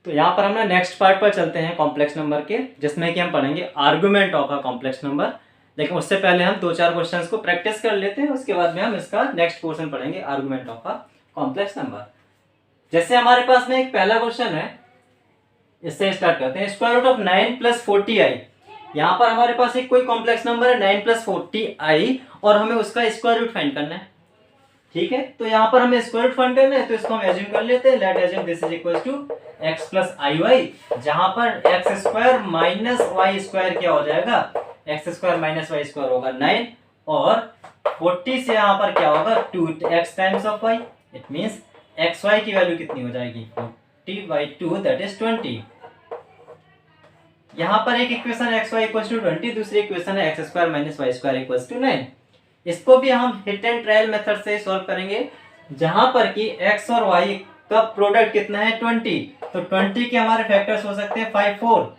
तो यहाँ पर हम ना नेक्स्ट पार्ट पर चलते हैं कॉम्प्लेक्स नंबर के, जिसमें कि हम पढ़ेंगे argument of a complex number. लेकिन उससे पहले हम 2-4 क्वेश्चंस को प्रैक्टिस कर लेते हैं, उसके बाद में हम इसका नेक्स्ट पोर्शन पढ़ेंगे argument of a complex number. जैसे हमारे पास में एक पहला क्वेश्चन है, इससे स्टार्ट करते हैं। Square root of 9 + 40i। यहाँ पर हमारे पास एक कोई कॉम्प्लेक्स नंबर है 9 + 40i और हमें उसका स्क्वायर रूट फाइंड करना है। ठीक है, तो यहाँ पर हमें स्क्वायर रूट फाइंड करना है, तो इसको हम एज्यूम कर लेते हैं। Let assume this is equal to x + iy, जहां पर x² - y² क्या हो जाएगा, x² - y² होगा 9 और 40 से यहाँ पर क्या होगा 2x times of y। It means xy की वैल्यू कितनी हो जाएगी 40/2 दैट इज 20। यहाँ पर एक इक्वेशन xy = 20, दूसरी इक्वेशन है x² - y² = 9। इसको भी हम हिट एंड ट्रायल मेथड से सॉल्व करेंगे, जहां पर कि x और y का प्रोडक्ट कितना है 20। तो 20 के हमारे फैक्टर्स हो सकते हैं 5, 4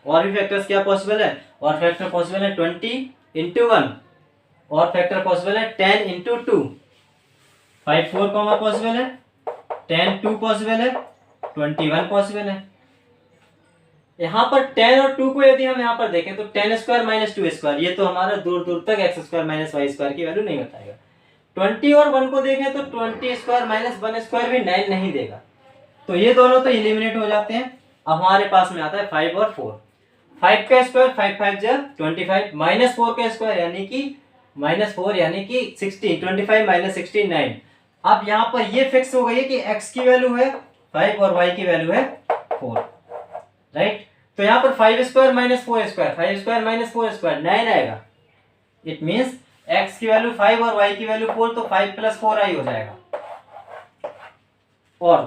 और भी फैक्टर्स क्या पॉसिबल है, और फैक्टर पॉसिबल है 20 × 1 और फैक्टर पॉसिबल है 10 × 2। 5, 4 पॉसिबल है, 10, 2 पॉसिबल है, 21 पॉसिबल है। यहाँ पर 10 और 2 को यदि हम यहाँ पर देखें तो 10² - 2² ये तो हमारा दूर दूर तक x² - y² की वैल्यू नहीं बताएगा। 20 और 1 को देखें तो 20² - 1² भी 9 नहीं देगा, तो ये दोनों तो एलिमिनेट हो जाते हैं। अब हमारे पास में आता है 5 और 4। 5 का स्क्वायर 5 × 5 = 25, -4 का स्क्वायर यानी कि -4 यानी कि 16, 25 - 16 9। अब यहाँ पर ये फिक्स हो गई है कि x की वैल्यू है 5 और y की वैल्यू है 4, राइट। तो यहाँ पर 5² - 4², 5² - 4² 9 आएगा। इट मींस x की वैल्यू 5 और y की वैल्यू 4, तो 5 + 4i हो जाएगा। और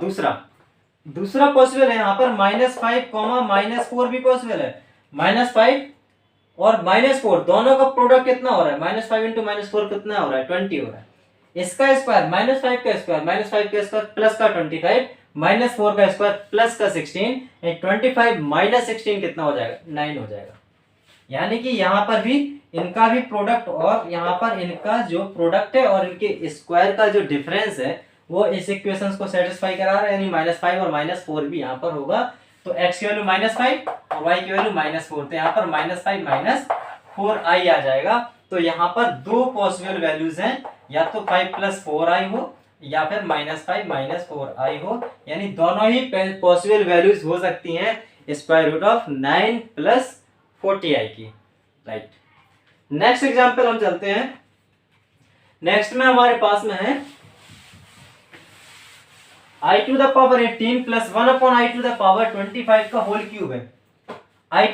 दूसरा पॉसिबल है यहाँ पर -5, -4 भी पॉसिबल है। -5 और -4 दोनों का प्रोडक्ट कितना हो रहा है, -5 × -4 कितना हो रहा है 20 हो रहा है। इसका स्क्वायर -5 का स्क्वायर, -5 का स्क्वायर प्लस का 25, -4 का स्क्वायर प्लस का 16, 25 - 16 कितना हो जाएगा 9 हो जाएगा। यानी कि यहाँ पर भी इनका भी प्रोडक्ट और यहाँ पर इनका जो प्रोडक्ट है और इनके स्क्वायर का जो डिफरेंस है वो इस इक्वेशंस को सेटिस्फाई करा रहा है, यानी -5 और -4 भी यहाँ पर होगा। तो x की वैल्यू -5 और y की वैल्यू -4, तो यहाँ पर -5 - 4i आ जाएगा। तो यहाँ पर दो पॉसिबल वैल्यूज हैं, या तो 5 + 4i हो या फिर -5 - 4i हो, यानी दोनों ही पॉसिबल वैल्यूज हो सकती हैं स्क्वायर रूट ऑफ 9 + 40i की, राइट। नेक्स्ट एग्जांपल हम चलते हैं। नेक्स्ट में हमारे पास में है i⁴ + 1/i⁴ का होल क्यूब है। i⁴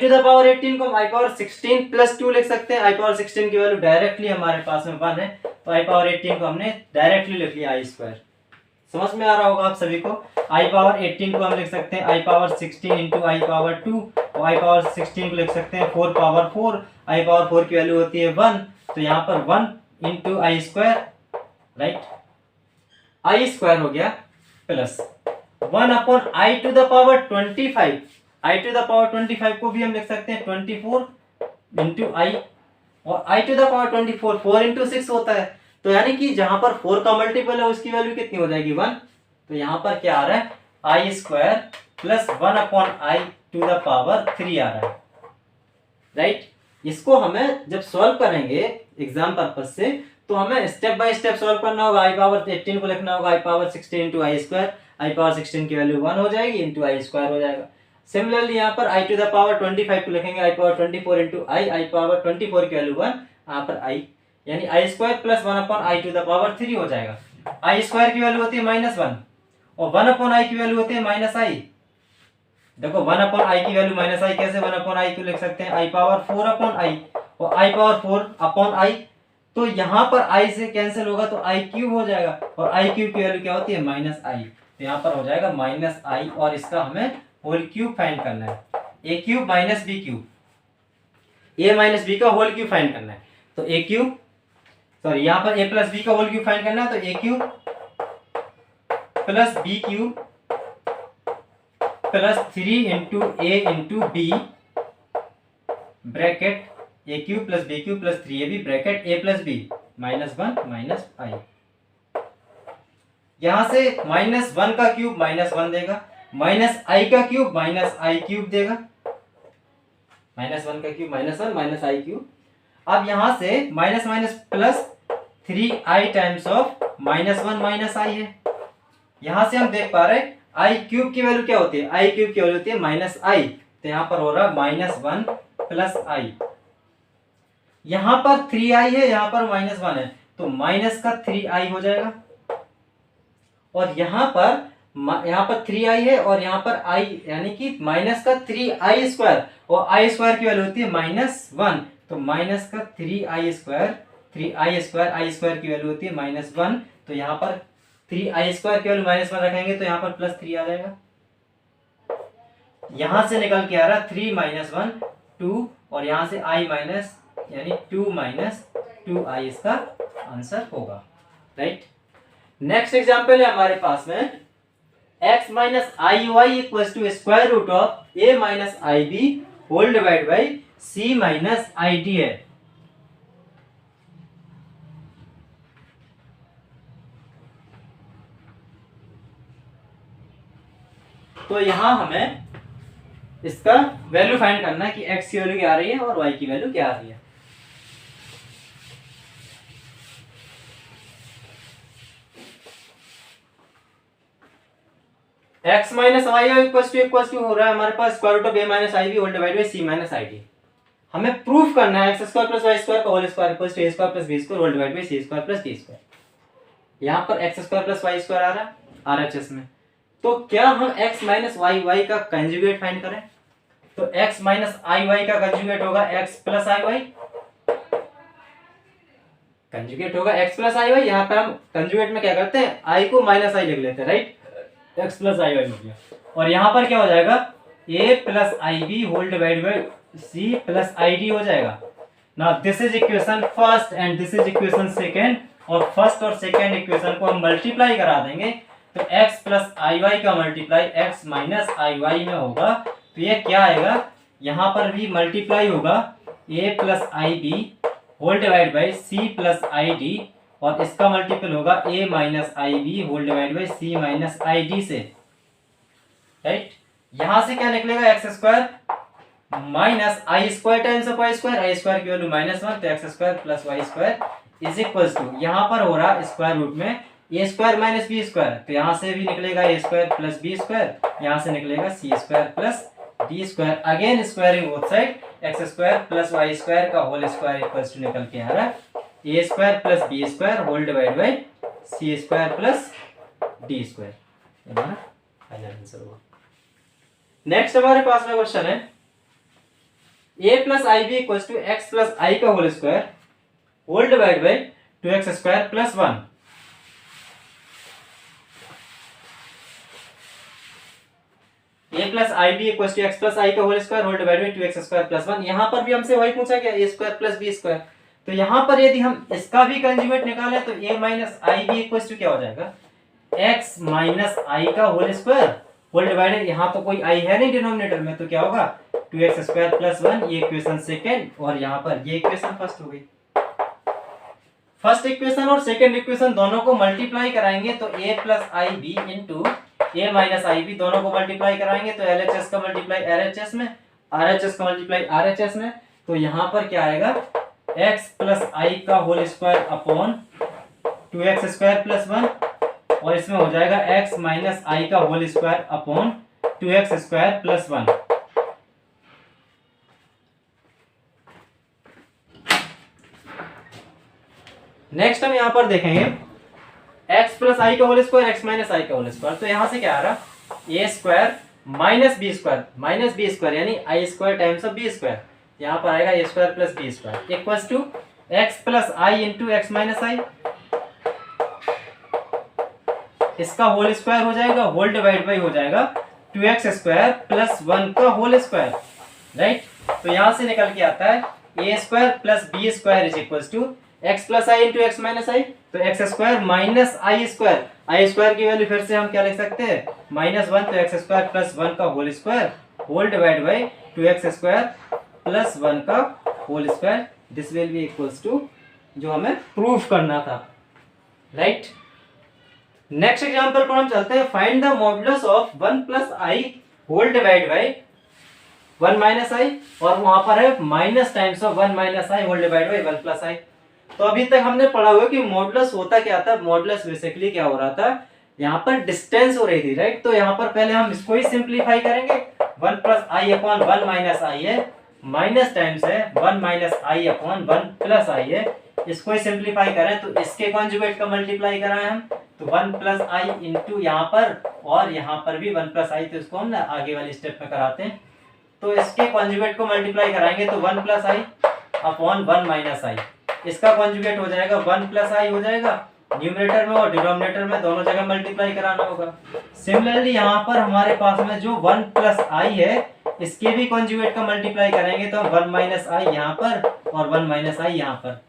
को i⁴ 16 + 2 लिख सकते हैं। i⁴ की वैल्यू डायरेक्टली हमारे पास में 1 है, तो i⁴ को हमने डायरेक्टली लिख लिया i²। समझ में आ रहा होगा आप सभी को। i⁴ को हम लिख सकते हैं i⁴ 16 × i⁴2 और i⁴ को लिख सकते हैं 4⁴ i⁴ की वैल्यू होती है 1, तो यहाँ पर 1 × i², राइट। i² हो गया प्लस 1/i⁴25। i⁴ को भी हम लिख सकते हैं 24 × i, और i⁴ 4 × 6 होता है, तो यानी कि जहां पर 4 का मल्टीपल है उसकी वैल्यू कितनी हो जाएगी 1। तो यहाँ पर क्या आ रहा है i² + 1/i⁴ आ रहा है, राइट। इसको हमें जब सॉल्व करेंगे एग्जाम पर्पज से, तो हमें स्टेप बाय स्टेप सॉल्व करना होगा। i⁴ को लिखना होगा i⁴ 16 × i², i⁴ की वैल्यू 1 हो जाएगी × i² हो जाएगा। सिमिलरली यहाँ पर i⁴ को लिखेंगे i⁴ 24 × i, i⁴ की वैल्यू 1, यहाँ पर i, यानी i² + 1/i⁴ हो जाएगा। i² की वैल्यू होती है -1 और 1/i की वैल्यू होती है -i। देखो 1/i की वैल्यू -i, कैसे 1/i को लिख सकते हैं i⁴i और i⁴i, तो यहाँ पर i से कैंसिल होगा तो i³ हो जाएगा, और i³ की वैल्यू क्या होती है -i, तो यहाँ पर हो जाएगा -i, और इसका हमें होल क्यूब फाइंड करना है। a³ - b³, a - b का होल क्यूब फाइंड करना है, तो a³ सॉरी यहाँ पर a + b का होल क्यूब फाइंड करना है, तो a³ + b³ + 3 × a × b bracket a³ + b³ + 3ab bracket a + b -1 - i। यहां से -1 का क्यूब -1 देगा, माइनस आई का क्यूब माइनस आई क्यूब देगा, -1 का क्यूब -1 माइनस आई क्यूब। अब यहां से minus minus plus 3i times of -1 minus i है। यहां से हम देख पा रहे हैं आई क्यूब की वैल्यू क्या होती है, आई क्यूब की वैल्यू होती है -i, तो यहां पर हो रहा -1 प्लस आई। यहां पर 3i है, यहां पर -1 है, तो माइनस का 3i हो जाएगा। और यहां पर 3i है और यहां पर i यानी कि माइनस का 3i स्क्वायर, और i स्क्वायर की वैल्यू होती है -1, तो माइनस का 3i square, 3i square, i square की वैल्यू होती है -1, तो यहां पर 3i स्क्वायर की वैल्यू -1 रखेंगे तो यहां पर +3 आ जाएगा। यहां से निकल के आ रहा 3 - 1 2, और यहां से i माइनस यानी 2 - 2i इसका आंसर होगा, राइट। नेक्स्ट एग्जांपल है हमारे पास में x minus i y equal to square root of a minus i b whole divide by c minus i d है। तो यहां हमें इसका वैल्यू फाइंड करना है कि x की वैल्यू क्या आ रही है और y की वैल्यू क्या आ रही है। x minus y equal to हो रहा है हमारे पास square root of a minus i b whole divide by c minus i d. हमें प्रूफ करना है x square plus y square का whole square equal to a square plus b square whole divide by c square plus d square. यहाँ पर x square plus y square आ रहा है RHS में, तो क्या हम x माइनस वाई वाई का कंजुगेट फाइंड करें, तो x माइनस आई वाई का कंजुगेट होगा x plus i Y, conjugate होगा x प्लस आई वाई। यहाँ पे हम कंजुगेट में क्या करते हैं, i को माइनस आई लिख लेते हैं, right, x plus i y हो गया। और यहाँ पर क्या हो जाएगा a plus i b whole divide by c plus i d हो जाएगा। Now this is equation first and this is equation second, और फर्स्ट और सेकेंड इक्वेशन को हम मल्टीप्लाई करा देंगे, तो x प्लस आई वाई का multiply x minus i y में होगा, तो ये क्या आएगा, यहाँ पर भी मल्टीप्लाई होगा a plus i b whole divide by c plus i d, और इसका मल्टीपल होगा a minus i b whole divide by c minus i d से, राइट। यहां से क्या निकलेगा x square minus i square times of y square, i square की value -1, तो x square plus y square is equal to, यहाँ पर हो रहा स्क्वायर रूट में a square minus b square, तो यहाँ से भी निकलेगा a square plus b square, यहाँ से निकलेगा c square plus d square, again squaring both side, x square plus y square का होल स्क्वायर इक्वल टू निकल के आ रहा है a square plus b square whole divide by c square plus d square, हमारा final answer होगा। Next हमारे पास में क्वेश्चन है a plus i b equal to x plus i का whole square whole divide by 2x square plus 1। a plus i b equal to x plus i का whole square whole divide by 2x square plus 1। यहाँ पर भी हमसे वही पूछा गया a square plus b square, तो यहाँ पर यदि हम इसका भी कंजुगेट निकालें तो a minus i b equal to क्या हो जाएगा, x माइनस आई का होल स्क्वायर होल डिवाइडेड, यहाँ तो कोई आई है नहीं डिनोमिनेटर में, तो क्या होगा 2x स्क्वायर प्लस 1, ये इक्वेशन सेकेंड, और यहाँ पर ये इक्वेशन फर्स्ट हो गई। फर्स्ट इक्वेशन और सेकेंड इक्वेशन दोनों को मल्टीप्लाई कराएंगे तो a plus i b into a minus i b, दोनों को मल्टीप्लाई कराएंगे तो LHS का मल्टीप्लाई RHS में, RHS का मल्टीप्लाई RHS में, तो यहाँ पर क्या आएगा x प्लस आई का whole square upon 2x square plus 1, और इसमें हो जाएगा x माइनस आई का whole square upon 2x square plus 1। Next हम यहां पर देखेंगे x प्लस आई का whole square x minus i का होल स्क्वायर, तो यहां से क्या आ रहा a square minus b square यानी i square times of b square, यहां पर आएगा a square plus b square equals to x plus i into x minus i, इसका होल स्क्वायर हो जाएगा होल डिवाइड बाई हो जाएगा 2x स्क्वायर प्लस 1 का होल स्क्वायर, राइट। तो यहां से निकल के आता है a square plus b square is equals to x plus i into x minus i, तो x square minus i square की वैल्यू फिर से हम क्या लिख सकते हैं -1, तो x स्क्वायर प्लस 1 का whole square whole divide by 2x square plus 1 का whole square, this will be equals to जो हमें प्रूफ करना था, राइट। नेक्स्ट एग्जांपल पर हम चलते हैं। Find the modulus of 1 plus i whole divide by 1 minus i, और वहां पर है minus times of 1 minus i whole divide by 1 plus i. तो अभी तक हमने पढ़ा हुआ कि मॉडुलस होता क्या था। मॉडुलस बेसिकली क्या हो रहा था, यहाँ पर डिस्टेंस हो रही थी, राइट। तो यहाँ पर पहले हम इसको ही सिंप्लीफाई करेंगे। 1 plus I upon 1 minus i है, माइनस टाइम्स है 1 माइनस आई अपॉन 1 प्लस आई है। इसको ही सिंप्लीफाई करें तो इसके कॉन्जुगेट का मल्टीप्लाई कराएं हम, तो 1 प्लस आई इंटू यहाँ पर, और यहाँ पर भी 1 प्लस आई, तो इसको हम ना आगे वाली स्टेप में कराते हैं। तो इसके कॉन्जुगेट को मल्टीप्लाई कराएंगे तो 1 plus I upon 1 minus i, इसका कॉन्जुगेट हो जाएगा 1 प्लस आई हो जाएगा, न्यूमरेटर में और डिनोमिनेटर में दोनों जगह मल्टीप्लाई कराना होगा। सिमिलरली यहाँ पर हमारे पास में जो 1 प्लस आई है, इसके भी कॉन्जुगेट का मल्टीप्लाई करेंगे तो 1 माइनस आई यहाँ पर और 1 माइनस आई यहाँ पर,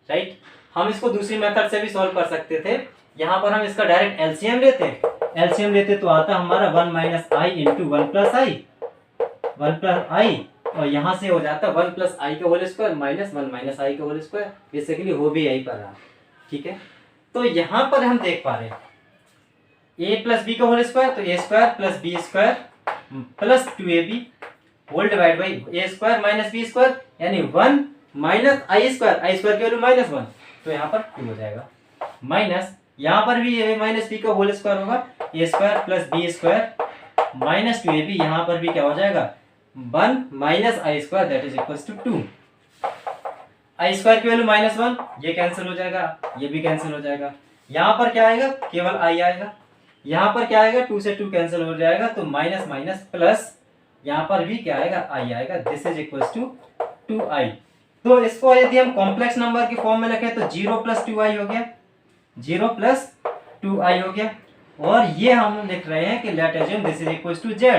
राइट। हम इसको दूसरी मेथड से भी सॉल्व कर सकते थे। यहाँ पर हम इसका डायरेक्ट एलसीएम लेते तो आता हमारा 1 माइनस आई इंटू 1 प्लस आई, और यहाँ से हो जाता 1 प्लस आई का whole square minus 1 minus i का होल स्क्वायर। बेसिकली हो भी यही पर रहा, ठीक है। तो यहाँ पर हम देख पा रहे हैं a प्लस बी का होल स्क्वायर, तो a square plus b square plus 2ab whole divide by a square minus b square, यानी 1 माइनस आई स्क्वायर की वैल्यू -1, तो यहाँ पर 2 हो जाएगा। माइनस यहाँ पर भी a माइनस बी का होल स्क्वायर होगा, a square plus b square minus 2ab, यहाँ पर भी क्या हो जाएगा 1 minus i square that is equals to 2। I square की वैल्यू -1, ये कैंसिल हो जाएगा, ये भी कैंसिल हो जाएगा। यहाँ पर क्या आएगा, केवल आई आएगा। यहाँ पर क्या आएगा, 2 से 2 कैंसिल हो जाएगा, तो माइनस माइनस प्लस, यहाँ पर भी क्या आएगा, आई आएगा। This is equals to 2i। तो इसको यदि हम कॉम्प्लेक्स नंबर की फॉर्म में लिखें तो 0 प्लस 2i हो गया, 0 प्लस 2i हो गया। और ये हम लिख रहे हैं कि let assume this is equals to z,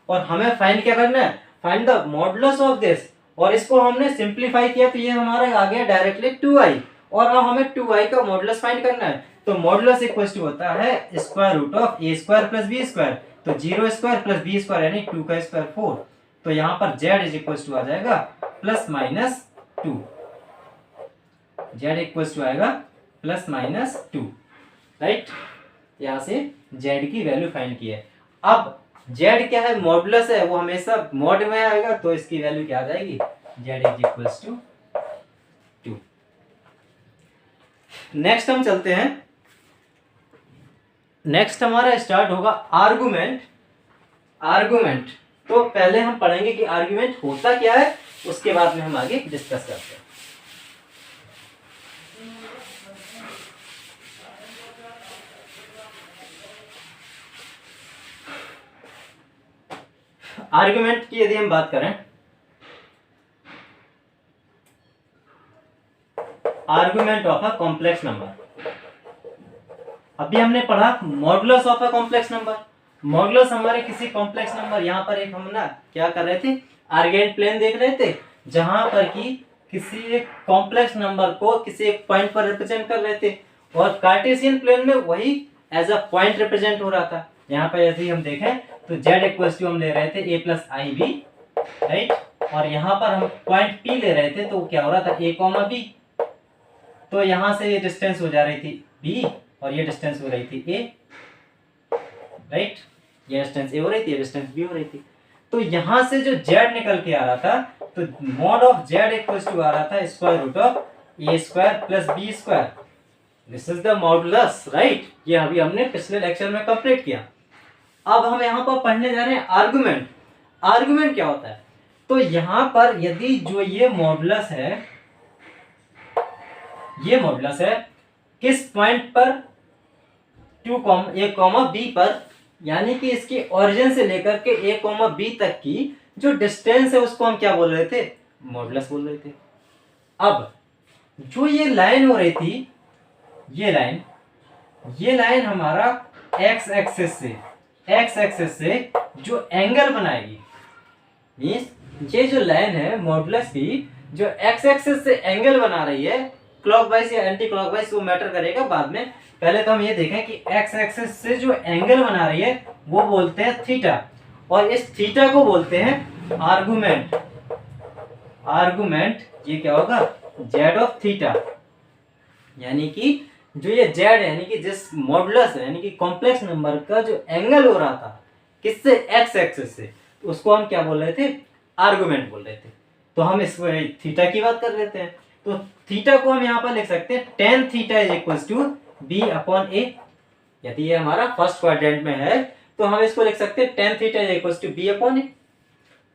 और हमें फाइंड क्या करना है, find the modulus of this. और इसको हमने सिंप्लीफाई किया तो ये हमारा आ गया डायरेक्टली 2i, और अब हमें 2i का मॉडुलस फाइंड करना है। तो मॉडुलस इक्वल्स टू होता है square root of a square plus b square, तो 0 स्क्वायर प्लस b स्क्वायर यानी 2 का स्क्वायर 4। तो यहाँ पर z इज इक्वल्स टू आ जाएगा plus minus 2, z equals to आएगा प्लस माइनस 2, राइट। यहाँ से z की वैल्यू फाइंड की है। अब z क्या है, मॉडुलस है, वो हमेशा मॉड में आएगा, तो इसकी वैल्यू क्या आ जाएगी, z is equals to 2। Next हम चलते हैं। नेक्स्ट हमारा स्टार्ट होगा आर्गुमेंट। तो पहले हम पढ़ेंगे कि आर्गुमेंट होता क्या है, उसके बाद में हम आगे डिस्कस करते हैं। आर्गुमेंट की यदि हम बात करें, argument of a complex number. अभी हमने पढ़ा modulus of a complex number. Modulus हमारे किसी कॉम्प्लेक्स नंबर, यहाँ पर एक हम ना क्या कर रहे थे, आर्गेंट प्लेन देख रहे थे, जहां पर कि किसी एक कॉम्प्लेक्स नंबर को किसी एक पॉइंट पर रिप्रेजेंट कर रहे थे, और कार्टेशियन प्लेन में वही एज अ पॉइंट रिप्रेजेंट हो रहा था। यहाँ पर यदि हम देखें तो z इक्वल्स टू हम ले रहे थे a plus i b, right, और यहाँ पर हम पॉइंट p ले रहे थे, तो क्या हो रहा था a कॉमा b। तो यहाँ से ये डिस्टेंस हो जा रही थी b, और ये डिस्टेंस हो रही थी a, राइट, ये डिस्टेंस a हो रही थी, ये डिस्टेंस b हो रही थी। तो यहाँ से जो z निकल के आ रहा था, तो mod of z equals to आ रहा था square root of a square plus b square. This is the modulus, right. ये अभी हमने पिछले लेक्चर में कंप्लीट किया। अब हम यहाँ पर पढ़ने जा रहे हैं आर्गुमेंट। आर्गुमेंट क्या होता है, तो यहाँ पर यदि जो ये मॉडुलस है किस पॉइंट पर, a कॉमा b पर, यानी कि इसकी ओरिजिन से लेकर के a कॉमा b तक की जो डिस्टेंस है उसको हम क्या बोल रहे थे, मॉडुलस बोल रहे थे। अब जो ये लाइन हो रही थी, ये लाइन हमारा x एक्सिस से जो एंगल बनाएगी, मींस ये जो लाइन है मॉडुलस की, जो x एक्सिस से एंगल बना रही है, क्लॉकवाइज या एंटी क्लॉकवाइज वो मैटर करेगा बाद में। पहले तो हम ये देखें कि x एक्सिस से जो एंगल बना रही है वो बोलते हैं थीटा, और इस थीटा को बोलते हैं आर्गुमेंट। ये क्या होगा, z ऑफ थीटा, यानी कि जो ये जेड यानी कि जिस मॉडुलस यानी कि कॉम्प्लेक्स नंबर का जो एंगल हो रहा था किससे, एक्स एक्सिस से, तो उसको हम क्या बोल रहे थे, आर्गुमेंट बोल रहे थे। तो हम इस थीटा की बात कर लेते हैं। तो थीटा को हम यहाँ पर लिख सकते हैं tan theta is equal to b upon a. यदि ये हमारा फर्स्ट क्वाड्रेंट में है तो हम इसको लिख सकते हैं tan theta is equal to b upon ए।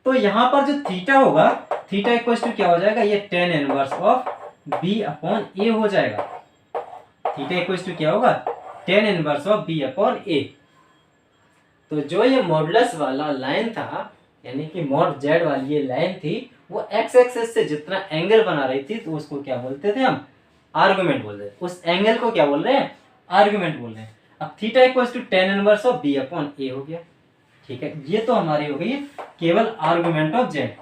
तो यहाँ पर जो थीटा होगा, थीटा इक्वल टू क्या हो जाएगा, ये tan inverse of B upon ए हो जाएगा। थीटा इक्वल टू क्या होगा, tan inverse of B upon ए। तो जो ये मॉडुलस वाला लाइन था यानी कि मॉड जेड वाली ये लाइन थी, वो एक्स एक्सिस से जितना एंगल बना रही थी तो उसको क्या बोलते थे हम, आर्गुमेंट बोल रहे हैं। उस एंगल को क्या बोल रहे हैं, आर्गुमेंट बोल रहे हैं। अब theta equal to tan inverse of B upon ए हो गया। ठीक है, ये तो हमारी हो गई केवल आर्गुमेंट ऑफ जेड।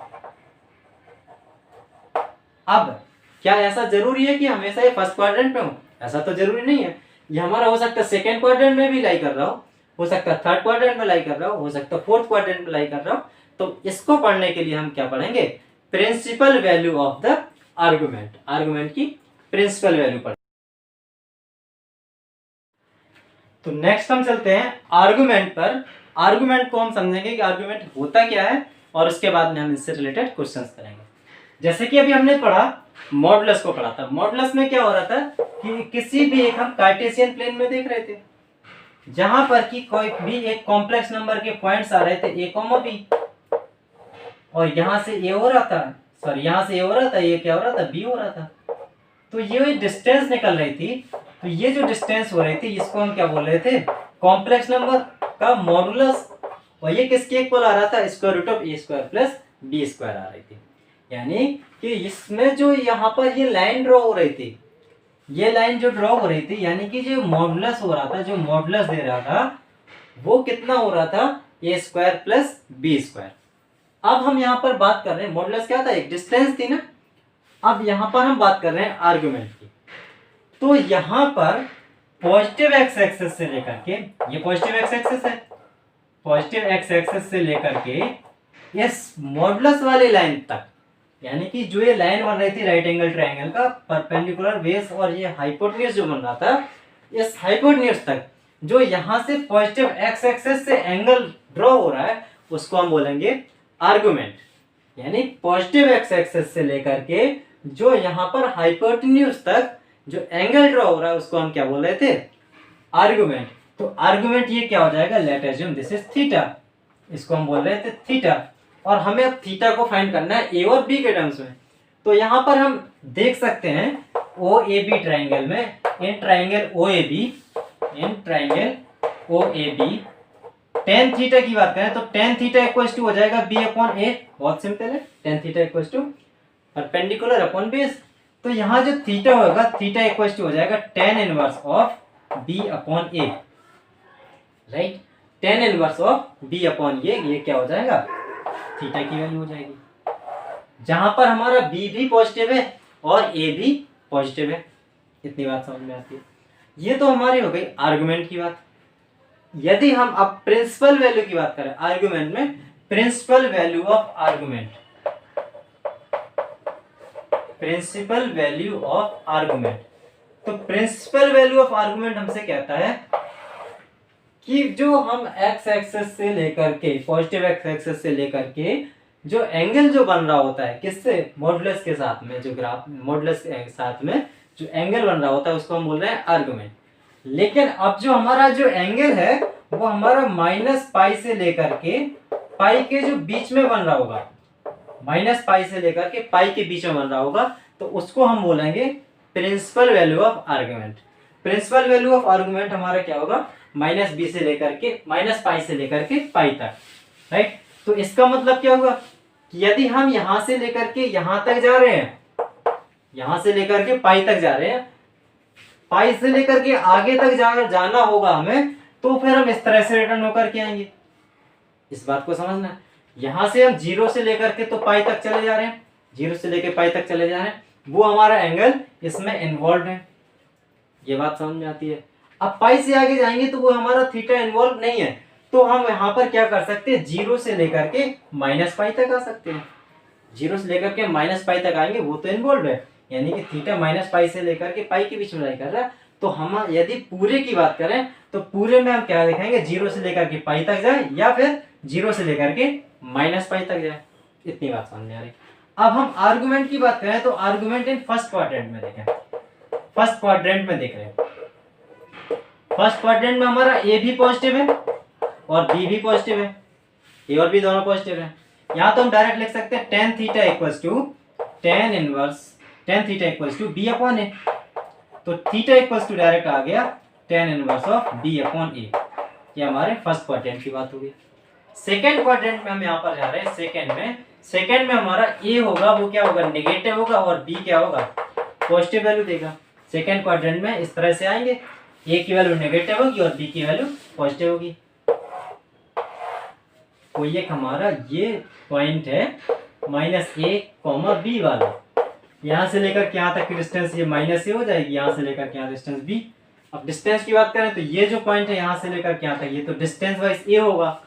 अब क्या ऐसा जरूरी है कि हमेशा ये फर्स्ट क्वाड्रेंट में हो, ऐसा तो जरूरी नहीं है। ये हमारा हो सकता है सेकेंड क्वाड्रेंट में भी लाई कर रहा हो सकता है थर्ड क्वाड्रेंट में लाई कर रहा हो सकता है फोर्थ क्वाड्रेंट में लाई कर रहा हो। तो इसको पढ़ने के लिए हम क्या पढ़ेंगे, principal value of the argument, argument की प्रिंसिपल वैल्यू पढ़। तो नेक्स्ट हम चलते हैं आर्गुमेंट पर। आर्गुमेंट को हम समझेंगे कि आर्गुमेंट होता क्या है और उसके बाद में हम इससे रिलेटेड क्वेश्चंस करेंगे। जैसे कि अभी हमने पढ़ा मॉडुलस को पढ़ा था। मॉडुलस में क्या हो रहा था कि किसी भी एक हम कार्टेशियन प्लेन में देख रहे थे जहां पर कि कोई भी एक कॉम्प्लेक्स नंबर के पॉइंट्स आ रहे थे ए कॉमा बी, और यहां से ए हो रहा था, सॉरी यहां से ए हो रहा था, ये क्या हो रहा था, बी हो रहा था। तो ये डिस्टेंस निकल रही थी, तो ये जो डिस्टेंस हो रही थी इसको हम क्या बोल रहे थे, कॉम्प्लेक्स नंबर का मॉडुलस। और ये किसके इक्वल आ रहा था, square root of a square plus b square आ रही थी। यानी कि इसमें जो यहाँ पर ये लाइन ड्रॉ हो रही थी, ये लाइन जो ड्रॉ हो रही थी यानी कि जो मॉडुलस हो रहा था, जो मॉडुलस दे रहा था वो कितना हो रहा था, ए स्क्वायर प्लस बी स्क्वायर। अब हम यहाँ पर बात कर रहे हैं, मॉडुलस क्या था, एक डिस्टेंस थी ना। अब यहाँ पर हम बात कर रहे हैं आर्गुमेंट की। तो यहाँ पर पॉजिटिव एक्स एक्सिस से लेकर के, ये पॉजिटिव एक्स एक्सिस है, पॉजिटिव एक्स एक्सिस से लेकर के इस मॉडुलस वाली लाइन तक, यानी कि जो ये लाइन बन रही थी राइट एंगल ट्रायंगल का परपेंडिकुलर बेस और ये हाइपोटेन्यूज जो बन रहा था, इस हाइपोटेन्यूज तक जो यहाँ से पॉजिटिव एक्स एक्सिस से एंगल ड्रॉ हो रहा है उसको हम बोलेंगे आर्गुमेंट। यानी पॉजिटिव एक्स एक्सिस से लेकर के जो यहाँ पर हाइपोटेन्यूज तक जो एंगल ड्रॉ हो रहा है उसको हम क्या बोल रहे थे, आर्गुमेंट। तो आर्गुमेंट ये क्या हो जाएगा, let us assume this is theta, इसको हम बोल रहे थे थीटा। और हमें अब थीटा को फाइंड करना है ए और बी के टर्म्स में। तो यहाँ पर हम देख सकते हैं ओ ए बी ट्राइंगल में, in triangle O A B, in triangle O A B tan theta की बात करें तो टेन थीटा इक्वल टू हो जाएगा बी अपॉन ए। बहुत सिंपल है, tan theta equal to perpendicular upon base. तो यहाँ जो थीटा होगा, थीटा इक्वल टू हो जाएगा tan inverse of B upon a, right. Tan inverse of B upon ये क्या हो जाएगा, थीटा की वैल्यू हो जाएगी, जहां पर हमारा बी भी पॉजिटिव है और ए भी पॉजिटिव है। इतनी बात समझ में आती है। ये तो हमारी हो गई आर्गुमेंट की बात। यदि हम अब प्रिंसिपल वैल्यू की बात करें आर्गुमेंट में, principal value of argument, principal value of argument. तो प्रिंसिपल वैल्यू ऑफ आर्गुमेंट हमसे कहता है कि जो हम एक्स एक्सिस से लेकर के, पॉजिटिव एक्स एक्सिस से लेकर के जो एंगल जो बन रहा होता है किससे, मॉडुलस के साथ में, जो ग्राफ मॉडुलस के साथ में जो एंगल बन रहा होता है उसको हम बोल रहे हैं आर्गुमेंट। लेकिन अब जो हमारा जो एंगल है वो हमारा माइनस पाई से लेकर के पाई के जो बीच में बन रहा होगा, माइनस पाई से लेकर के पाई के बीच में बन रहा होगा, तो उसको हम बोलेंगे principal value of argument. Principal value of argument हमारा क्या होगा, माइनस बी से लेकर के, माइनस पाई से लेकर के पाई तक, राइट। तो इसका मतलब क्या होगा कि यदि हम यहां से लेकर के यहां तक जा रहे हैं, यहां से लेकर के पाई तक जा रहे हैं, पाई से लेकर के आगे तक जाना होगा हमें, तो फिर हम इस तरह से रिटर्न होकर के आएंगे। इस बात को समझना, यहां से हम जीरो से लेकर के तो पाई तक चले जा रहे हैं, जीरो से लेकर पाई तक चले जा रहे हैं, वो हमारा एंगल इसमें इन्वॉल्व है। ये बात समझ में आती है। अब पाई से आगे जाएंगे तो वो हमारा थीटा इन्वॉल्व नहीं है, तो हम यहाँ पर क्या कर सकते हैं, जीरो से लेकर के माइनस पाई तक आ सकते हैं। जीरो से लेकर के माइनस पाई तक आएंगे, वो तो इन्वॉल्व है, यानी कि थीटा माइनस पाई से लेकर के पाई के बीच में लाई कर रहा है, तो हम यदि पूरे की बात करें तो पूरे में हम क्या दिखाएंगे, 0 से लेकर के पाई तक जाए या फिर 0 से लेकर के माइनस पाई तक जाए। इतनी बात समझ में आ रही। अब हम आर्गुमेंट की बात करें तो आर्गुमेंट इन फर्स्ट क्वाड्रेंट में देखें, फर्स्ट क्वाड्रेंट में देख रहे हैं। फर्स्ट क्वाड्रेंट में हमारा ए भी पॉजिटिव है और बी भी पॉजिटिव है, ए और बी दोनों पॉजिटिव है। यहाँ तो हम डायरेक्ट लिख सकते हैं tan theta equals to tan theta equals to b upon ए। तो थीटा इक्वल्स टू डायरेक्ट आ गया tan inverse of B upon a. ये हमारे फर्स्ट क्वाड्रेंट की बात होगी। सेकेंड क्वाड्रेंट में हम यहाँ पर जा रहे हैं। सेकेंड में हमारा ए होगा वो क्या होगा, नेगेटिव होगा, और बी क्या होगा, पॉजिटिव वैल्यू देगा। सेकेंड क्वाड्रेंट में इस तरह से आएंगे, ए की वैल्यू नेगेटिव होगी और बी की वैल्यू पॉजिटिव होगी। तो ये हमारा ये पॉइंट है -a, b वाला। यहाँ से लेकर के यहाँ तक की डिस्टेंस ये माइनस ए हो जाएगी, यहाँ से लेकर के यहाँ डिस्टेंस b। अब डिस्टेंस की बात करें तो ये जो पॉइंट है यहाँ से लेकर के यहाँ तक, ये तो डिस्टेंस वाइज ए होगा।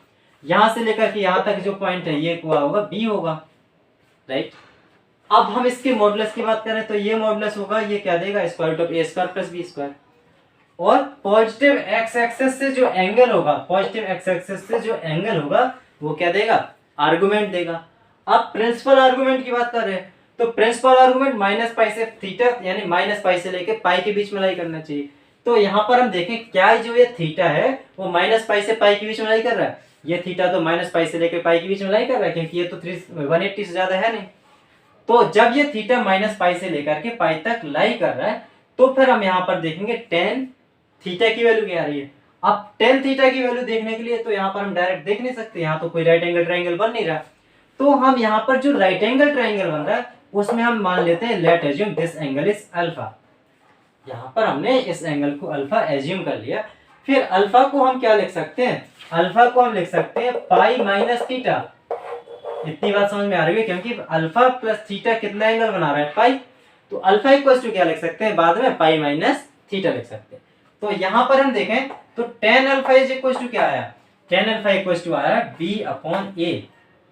यहाँ से लेकर के यहाँ तक जो पॉइंट है ये हुआ होगा b होगा, राइट। अब हम इसके मॉडुलस की बात करें तो ये मॉडुलस होगा, ये क्या देगा, square root of a square plus b square. और पॉजिटिव एक्स एक्सिस से जो एंगल होगा, पॉजिटिव एक्स एक्सिस से जो एंगल होगा वो क्या देगा, आर्गुमेंट देगा। अब प्रिंसिपल आर्गुमेंट की बात कर रहे हैं तो प्रिंसिपल आर्गुमेंट माइनस पाई से थीटा यानी माइनस पाई से लेके पाई के बीच में लाई करना चाहिए। तो यहाँ पर हम देखें क्या जो ये थीटा है वो माइनस पाई से पाई के बीच में लाई कर रहा है। ये थीटा तो माइनस पाई से लेके पाई के बीच में लाई कर रहा है क्योंकि ये तो 180 से ज्यादा है नहीं। तो जब ये थीटा माइनस पाई से लेकर के पाई तक लाई कर रहा है तो फिर हम यहाँ पर देखेंगे टेन थीटा की वैल्यू क्या आ रही है। अब टेन थीटा की वैल्यू देखने के लिए तो यहाँ पर हम डायरेक्ट देख नहीं सकते, यहाँ तो कोई राइट एंगल ट्राइंगल बन नहीं रहा। तो हम यहाँ पर जो राइट एंगल ट्राइंगल बन रहा है उसमें हम मान लेते हैं let assume this angle is alpha. यहाँ पर हमने इस एंगल को अल्फा एज्यूम कर लिया। फिर अल्फा को हम क्या लिख सकते हैं, अल्फा को हम लिख सकते हैं पाई माइनस थीटा। इतनी बात समझ में आ रही है क्योंकि अल्फा प्लस थीटा कितना एंगल बना रहा है, पाई। तो अल्फा इक्वल टू क्या लिख सकते हैं बाद में, पाई माइनस थीटा लिख सकते हैं। तो यहाँ पर हम देखें तो tan alpha is equal to क्या आया, tan अल्फा इक्वल टू आया b अपॉन a।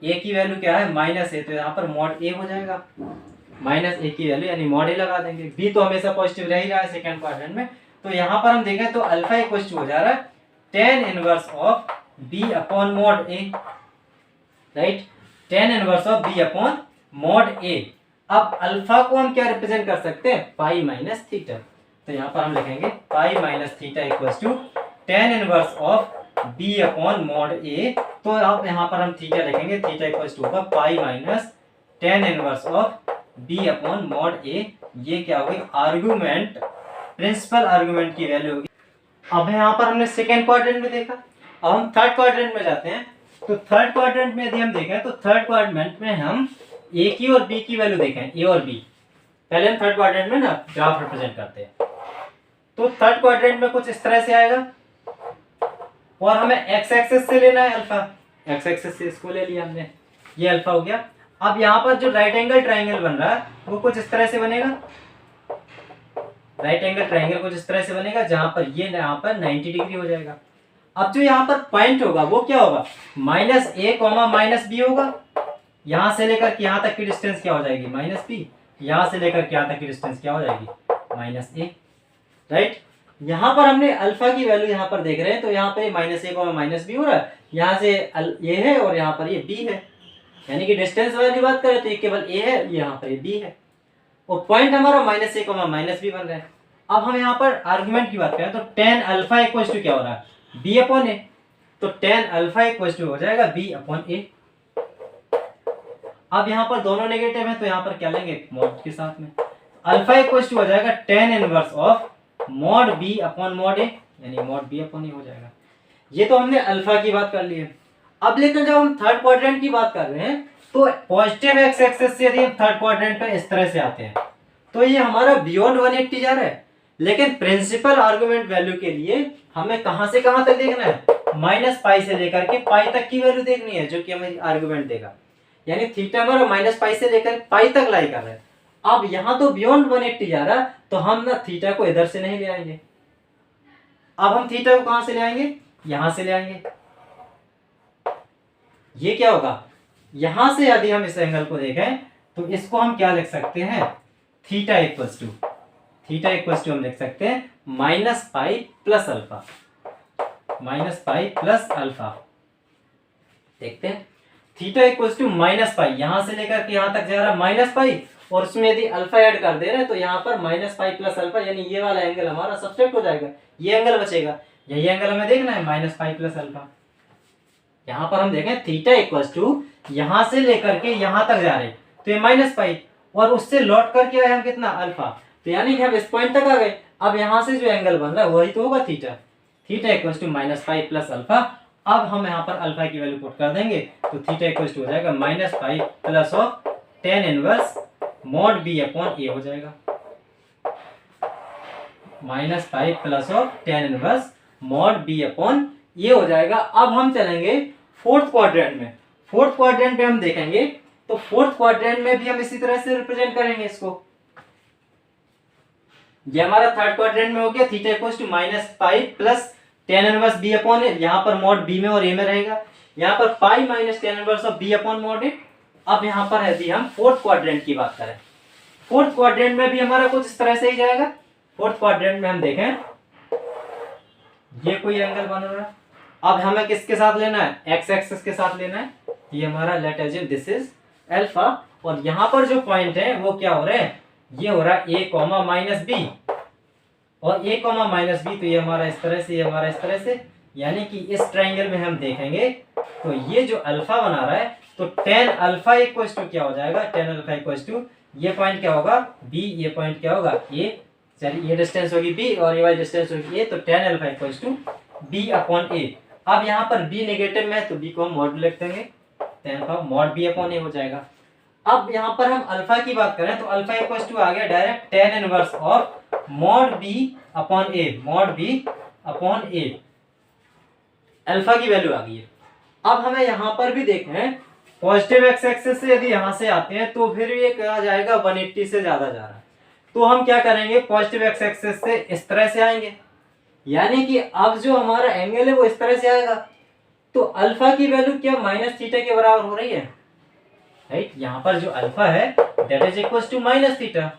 a की वैल्यू क्या है माइनस ए, तो यहाँ पर मॉड a हो जाएगा। माइनस ए की वैल्यू यानी मॉड a लगा देंगे। b तो हमेशा पॉजिटिव रह ही रहा है सेकंड क्वाड्रेंट में। तो यहाँ पर हम देखें तो अल्फा इक्वल टू हो जा रहा है tan inverse of b upon mod a, right. tan inverse of b upon mod a। अब अल्फा को हम क्या रिप्रेजेंट कर सकते हैं, पाई माइनस थीटा। तो यहाँ पर हम लिखेंगे pi minus theta equals to tan inverse of b upon mod a। तो अब यहाँ पर हम थीटा लिखेंगे, थीटा इक्वल्स टू होगा pi minus tan inverse of b upon mod a। ये क्या होगी, आर्गुमेंट, प्रिंसिपल आर्गुमेंट की वैल्यू होगी। अब यहाँ पर हमने सेकेंड क्वाड्रेंट में देखा, अब हम थर्ड क्वाड्रेंट में जाते हैं। तो थर्ड क्वाड्रेंट में यदि हम देखें तो थर्ड क्वाड्रेंट में हम a की और b की वैल्यू देखें, a और b। पहले हम थर्ड क्वाड्रेंट में ना ग्राफ रिप्रेजेंट करते हैं। तो थर्ड क्वाड्रेंट में कुछ इस तरह से आएगा और हमें एक्स एक्सिस से लेना है अल्फा, एक्स एक्सिस से इसको ले लिया हमने, ये अल्फा हो गया। अब यहाँ पर जो राइट एंगल ट्राइंगल बन रहा है वो कुछ इस तरह से बनेगा, राइट एंगल ट्राइंगल कुछ इस तरह से बनेगा जहां पर ये यहाँ पर 90 डिग्री हो जाएगा। अब जो यहाँ पर पॉइंट होगा वो क्या होगा, माइनस ए कॉमा माइनस बी होगा। यहाँ से लेकर के यहाँ तक की डिस्टेंस क्या हो जाएगी, माइनस बी। यहाँ से लेकर के यहाँ तक की डिस्टेंस क्या हो जाएगी, माइनस ए, राइट। यहाँ पर हमने अल्फा की वैल्यू यहाँ पर देख रहे हैं तो यहाँ पे माइनस ए को माइनस बी हो रहा है, यहाँ से ये है और यहाँ पर ये बी है, यानी कि डिस्टेंस वाली बात करें तो ये केवल ए है, यहाँ पर ये बी है और पॉइंट हमारा माइनस ए को माइनस बी बन रहा है। अब हम यहाँ पर आर्गुमेंट की बात करें तो tan अल्फा इक्वल टू क्या हो रहा है, b अपॉन ए। तो tan अल्फा इक्वल टू हो जाएगा b अपॉन ए। अब यहाँ पर दोनों नेगेटिव है तो यहाँ पर क्या लेंगे, मॉड के साथ में। अल्फा इक्वल टू हो जाएगा tan inverse of mod b upon mod a, यानी मॉड b अपॉन ए हो जाएगा। ये तो हमने अल्फा की बात कर ली है। अब लेकिन जब हम थर्ड क्वाड्रेंट की बात कर रहे हैं तो पॉजिटिव एक्स एक्सिस से यदि हम थर्ड क्वाड्रेंट पे इस तरह से आते हैं तो ये हमारा बियॉन्ड 180 जा रहा है। लेकिन प्रिंसिपल आर्गुमेंट वैल्यू के लिए हमें कहां से कहां तक देखना है, माइनस पाई से लेकर के पाई तक की वैल्यू देखनी है जो कि हमें आर्गुमेंट देगा। यानी थीटा हमारा माइनस पाई से लेकर पाई तक लाई कर रहा है। अब यहाँ तो बियॉन्ड 180 जा रहा है तो हम ना थीटा को इधर से नहीं ले आएंगे। अब हम थीटा को कहां से ले आएंगे, यहां से ले आएंगे। ये क्या होगा, यहां से यदि हम इस एंगल को देखें तो इसको हम क्या लिख सकते हैं, theta equals to theta equal to हम लिख सकते हैं minus pi plus alpha, minus pi plus alpha. देखते हैं theta equal to minus pi, यहां से लेकर के यहां तक जा रहा है माइनस पाई, और उसमें यदि अल्फा ऐड कर दे रहे हैं तो यहाँ पर माइनस पाई प्लस अल्फा, यानी ये वाला एंगल हमारा सब्ट्रैक्ट हो जाएगा, ये एंगल बचेगा, यही एंगल हमें देखना है माइनस पाई प्लस अल्फा। यहाँ पर हम देखें थीटा इक्वल टू यहां से लेकर के यहां तक जा रहे हैं तो ये माइनस पाई, और उससे लौट करके आए हम कितना अल्फा, तो यानी कि हम इस पॉइंट तक आ गए। अब यहाँ से जो एंगल बन रहा है वही तो होगा theta, theta equal to minus pi plus alpha. अब हम यहाँ पर अल्फा की वैल्यू पुट कर देंगे तो थीटा इक्वल टू हो जाएगा minus pi plus of tan inverse mod B upon ए हो जाएगा, minus pi plus of tan inverse mod B upon ए हो जाएगा। अब हम चलेंगे फोर्थ क्वाड्रेंट में, फोर्थ क्वाड्रेंट में हम देखेंगे तो फोर्थ क्वाड्रेंट में भी हम इसी तरह से रिप्रेजेंट करेंगे इसको। ये हमारा थर्ड क्वाड्रेंट में हो गया, theta equal to minus pi plus tan inverse B upon a, यहाँ पर मॉड बी में और ए में रहेगा, यहाँ पर pi minus tan inverse of B upon mod a. अब यहाँ पर यदि हम फोर्थ क्वाड्रेंट की बात करें, फोर्थ क्वाड्रेंट में भी हमारा कुछ इस तरह से ही जाएगा। फोर्थ क्वाड्रेंट में हम देखें ये कोई एंगल बन रहा है, अब हमें किसके साथ लेना है, एक्स एक्सिस के साथ लेना है, ये हमारा late assume this is alpha, और यहाँ पर जो पॉइंट है वो क्या हो रहा है, ये हो रहा है ए कॉमा माइनस बी, और ए कॉमा माइनस बी, तो ये हमारा इस तरह से, ये हमारा इस तरह से, यानी कि इस ट्राइंगल में हम देखेंगे तो ये जो अल्फा बना रहा है तो टेन अल्फा इक्वल टू क्या हो जाएगा, टेन अल्फा इक्वल टू ये पॉइंट क्या होगा बी, ये पॉइंट क्या होगा ए, चलिए ये डिस्टेंस होगी बी और ये वाली डिस्टेंस होगी ए, तो tan alpha equal to b upon a. अब यहाँ पर बी नेगेटिव में है तो बी को हम मॉड लिख देंगे, tan alpha mod B upon ए हो जाएगा। अब यहाँ पर हम अल्फा की बात करें तो अल्फा इक्वल टू आ गया direct tan inverse of mod B upon A, mod B upon a, alpha की वैल्यू आ गई है। अब हमें यहाँ पर भी देखें पॉजिटिव एक्स एक्सिस से यदि यहाँ से आते हैं तो फिर ये कहा जाएगा 180 से ज्यादा जा रहा है, तो हम क्या करेंगे पॉजिटिव एक्स एक्सिस से इस तरह से आएंगे, यानी कि अब जो हमारा एंगल है वो इस तरह से आएगा, तो अल्फा की वैल्यू क्या माइनस थीटा के बराबर हो रही है, राइट। यहाँ पर जो अल्फा है that is equal to minus theta,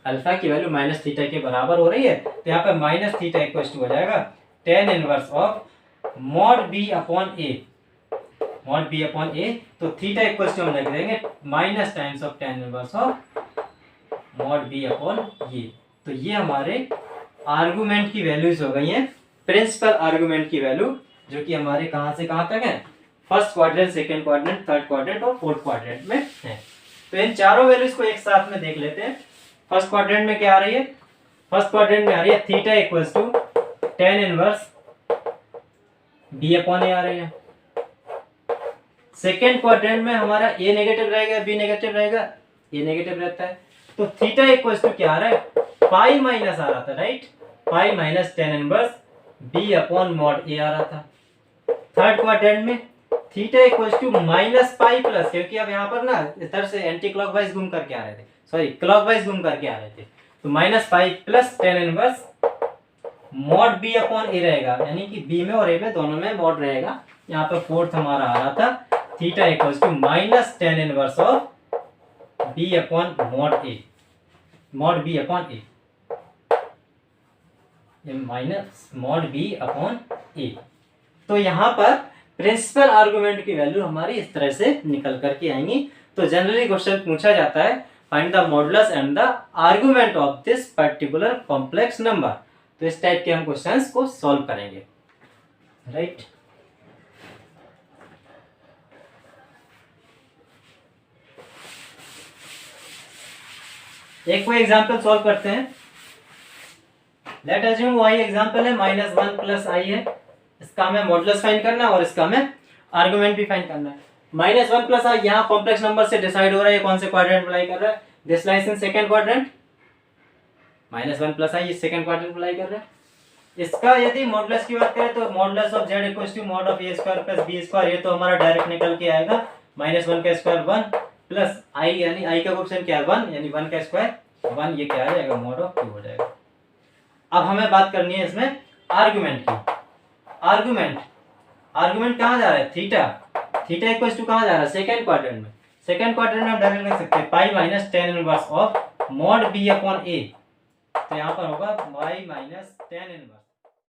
alpha की वैल्यू माइनस थीटा के बराबर हो रही है, तो यहाँ पे माइनस थीटा इक्वल टू हो जाएगा tan inverse of mod B upon A, mod B upon ए, तो थीटा इक्वल टू हम लिख देंगे minus times of tan inverse of mod B upon ये। तो ये हमारे आर्गुमेंट की वैल्यूज हो गई हैं, प्रिंसिपल आर्गुमेंट की वैल्यू, जो कि हमारे कहां से कहां तक है, first quadrant, second quadrant, third quadrant और फोर्थ क्वाड्रेंट में है। तो इन चारों वैल्यूज को एक साथ में देख लेते हैं। फर्स्ट क्वाड्रेंट में क्या आ रही है, फर्स्ट क्वाड्रेंट में आ रही है theta equals to tan inverse B upon A आ रही है। सेकेंड क्वाड्रेंट में हमारा ए नेगेटिव रहेगा, बी नेगेटिव रहेगा, ए नेगेटिव रहता है, तो थीटा इक्वल्स टू क्या आ रहा है, पाई माइनस आ रहा था, right, pi minus tan inverse B upon mod A आ रहा था। थर्ड क्वाड्रेंट में theta equals to minus pi plus, क्योंकि अब यहाँ पर ना इधर से एंटी क्लॉकवाइज घूम करके आ रहे थे, सॉरी क्लॉकवाइज घूम करके आ रहे थे, तो minus pi plus tan inverse mod B upon A रहेगा, यानी कि बी में और ए में दोनों में मॉड रहेगा। यहाँ पे फोर्थ हमारा आ रहा था theta equals to minus tan inverse of B upon mod A, mod B upon A, minus mod B upon ए। तो यहाँ पर प्रिंसिपल आर्गुमेंट की वैल्यू हमारी इस तरह से निकल करके आएंगी। तो जनरली क्वेश्चन पूछा जाता है find the modulus and the argument of this particular complex number, तो इस टाइप के हम क्वेश्चंस को सॉल्व करेंगे, राइट। एक कोई एग्जांपल सॉल्व करते हैं। लेट अज्यूम वही एग्जांपल है माइनस वन प्लस आई है, इसका हमें मॉडुलस फाइंड करना है और इसका हमें आर्गुमेंट भी फाइंड करना है। माइनस वन प्लस आई यहाँ कॉम्प्लेक्स नंबर से डिसाइड हो रहा है कौन से क्वाड्रेंट में लाई कर रहा है, this lies in second quadrant, minus one plus I second quadrant में लाई कर रहा है। इसका यदि मॉडुलस की बात करें तो modulus of z equals to mod of a square plus b square, ये तो हमारा डायरेक्ट निकल के आएगा, माइनस वन का स्क्वायर वन प्लस आई, यानी आई का कोएफिशिएंट क्या है वन, यानी वन का स्क्वायर वन, ये क्या आ जाएगा मॉड ऑफ टू हो जाएगा। अब हमें बात करनी है इसमें आर्गुमेंट की। आर्गुमेंट, आर्गुमेंट कहाँ जा रहा है, थीटा, थीटा इक्वल्स टू कहाँ जा रहा है, सेकंड क्वाड्रेंट में। सेकंड क्वाड्रेंट में हम डायरेक्ट लिख सकते हैं pi minus tan inverse of mod B upon ए, तो यहाँ पर होगा y माइनस टेन इनवर्स